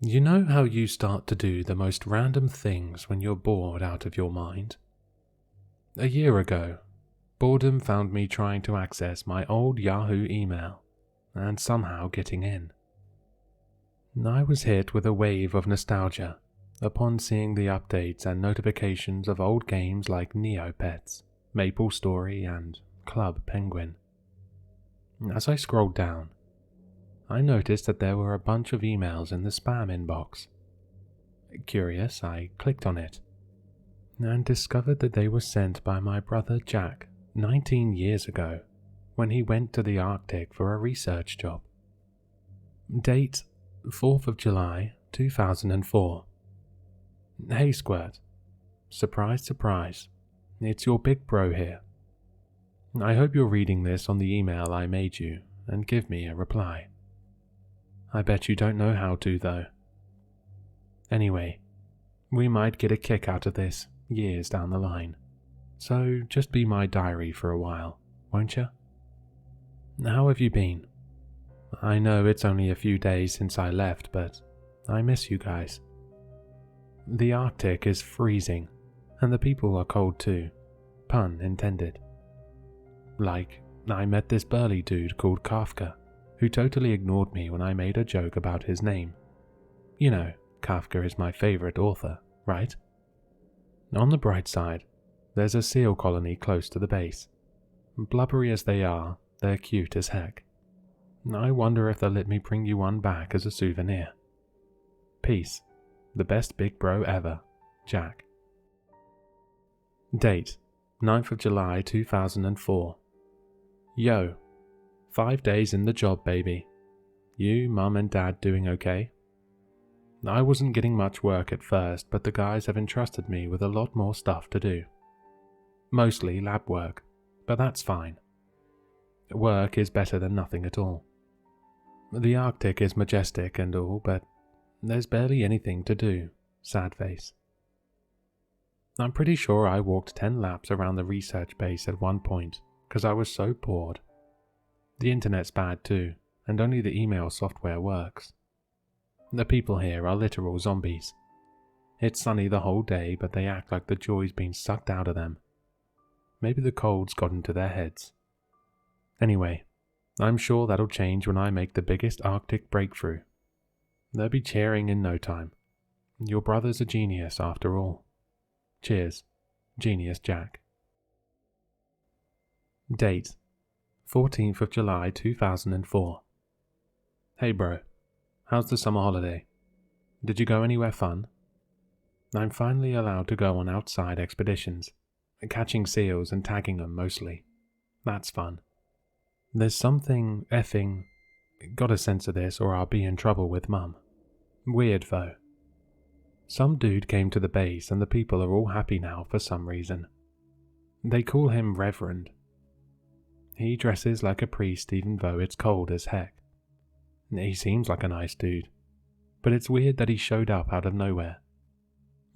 You know how you start to do the most random things when you're bored out of your mind? A year ago, boredom found me trying to access my old Yahoo email and somehow getting in. I was hit with a wave of nostalgia upon seeing the updates and notifications of old games like Neopets, MapleStory, and Club Penguin. As I scrolled down, I noticed that there were a bunch of emails in the spam inbox. Curious, I clicked on it and discovered that they were sent by my brother Jack 19 years ago when he went to the Arctic for a research job. Date 4th of July 2004. Hey Squirt. Surprise, surprise. It's your big bro here. I hope you're reading this on the email I made you and give me a reply. I bet you don't know how to though. Anyway, we might get a kick out of this years down the line, so just be my diary for a while, won't you? How have you been? I know it's only a few days since I left, but I miss you guys. The Arctic is freezing, and the people are cold too, pun intended. Like, I met this burly dude called Kafka, who totally ignored me when I made a joke about his name. You know, Kafka is my favorite author, right? On the bright side, there's a seal colony close to the base. Blubbery as they are, they're cute as heck. I wonder if they'll let me bring you one back as a souvenir. Peace. The best big bro ever, Jack. Date 9th of July 2004. Yo. 5 days in the job, baby. You, mum and dad doing okay? I wasn't getting much work at first, but the guys have entrusted me with a lot more stuff to do. Mostly lab work, but that's fine. Work is better than nothing at all. The Arctic is majestic and all, but there's barely anything to do, sad face. I'm pretty sure I walked 10 laps around the research base at one point, because I was so bored. The internet's bad too, and only the email software works. The people here are literal zombies. It's sunny the whole day, but they act like the joy's been sucked out of them. Maybe the cold's got into their heads. Anyway, I'm sure that'll change when I make the biggest Arctic breakthrough. They'll be cheering in no time. Your brother's a genius after all. Cheers, Genius Jack. Date 14th of July 2004. Hey bro, how's the summer holiday? Did you go anywhere fun? I'm finally allowed to go on outside expeditions, catching seals and tagging them mostly. That's fun. There's something effing... Gotta censor this or I'll be in trouble with mum. Weird though. Some dude came to the base and the people are all happy now for some reason. They call him Reverend. He dresses like a priest even though it's cold as heck. He seems like a nice dude, but it's weird that he showed up out of nowhere.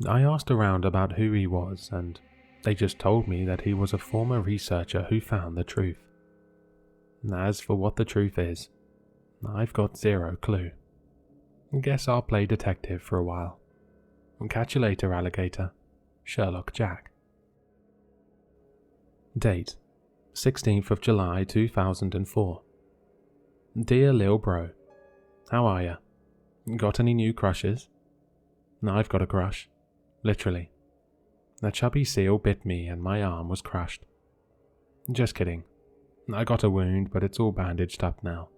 I asked around about who he was and they just told me that he was a former researcher who found the truth. As for what the truth is, I've got zero clue. Guess I'll play detective for a while. Catch you later, alligator. Sherlock Jack. Date 16th of July 2004. Dear Lil Bro, how are ya? Got any new crushes? I've got a crush. Literally. A chubby seal bit me and my arm was crushed. Just kidding. I got a wound, but it's all bandaged up now.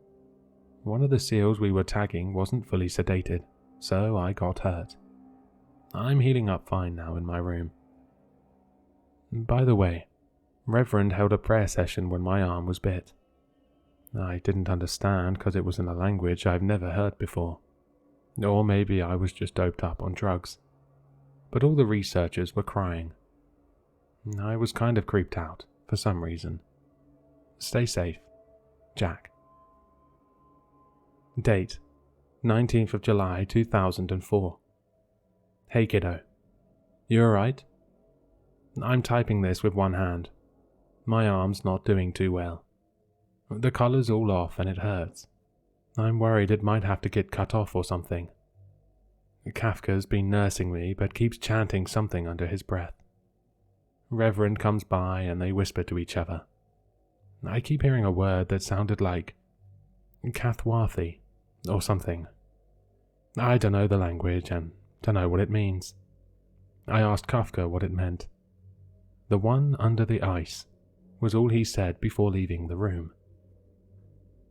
One of the seals we were tagging wasn't fully sedated, so I got hurt. I'm healing up fine now in my room. By the way, Reverend held a prayer session when my arm was bit. I didn't understand because it was in a language I've never heard before. Or maybe I was just doped up on drugs. But all the researchers were crying. I was kind of creeped out, for some reason. Stay safe, Jack. Date 19th of July 2004. Hey kiddo. You alright? I'm typing this with one hand. My arm's not doing too well. The color's all off and it hurts. I'm worried it might have to get cut off or something. Kafka's been nursing me but keeps chanting something under his breath. Reverend comes by and they whisper to each other. I keep hearing a word that sounded like Kathwathi or something. I don't know the language and don't know what it means. I asked Kafka what it meant. The one under the ice was all he said before leaving the room.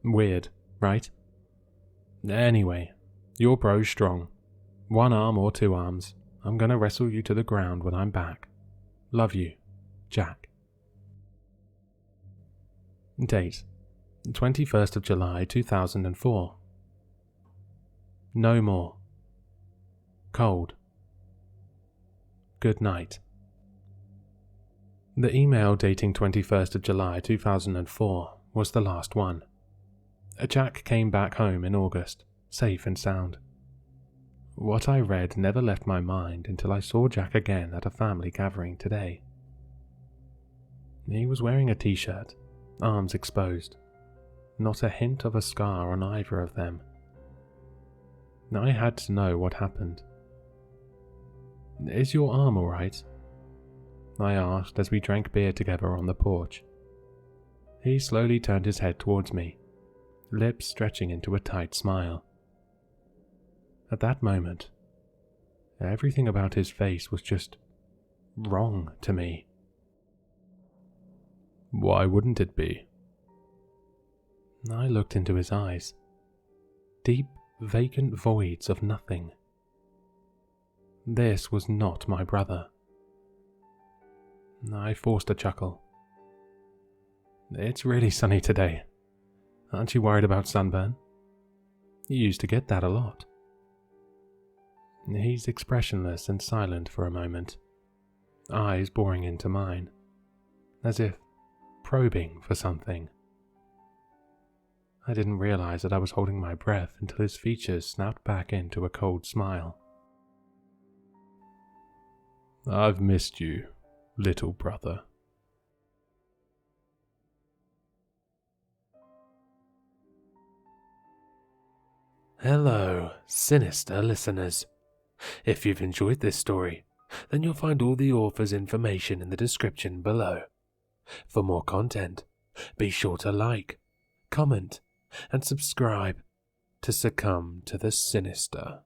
Weird, right? Anyway, your bro's strong. 1 arm or 2 arms. I'm gonna wrestle you to the ground when I'm back. Love you, Jack. Date: 21st of July 2004. No more. Cold. Good night. The email dating 21st of July 2004 was the last one. Jack came back home in August, safe and sound. What I read never left my mind until I saw Jack again at a family gathering today. He was wearing a t-shirt, arms exposed. Not a hint of a scar on either of them. I had to know what happened. Is your arm alright? I asked as we drank beer together on the porch. He slowly turned his head towards me, lips stretching into a tight smile. At that moment, everything about his face was just wrong to me. Why wouldn't it be? I looked into his eyes. Deep, vacant voids of nothing. This was not my brother. I forced a chuckle. It's really sunny today. Aren't you worried about sunburn? You used to get that a lot. He's expressionless and silent for a moment, eyes boring into mine, as if probing for something. I didn't realize that I was holding my breath until his features snapped back into a cold smile. I've missed you, little brother. Hello, sinister listeners. If you've enjoyed this story, then you'll find all the author's information in the description below. For more content, be sure to like, comment, and subscribe to succumb to the sinister.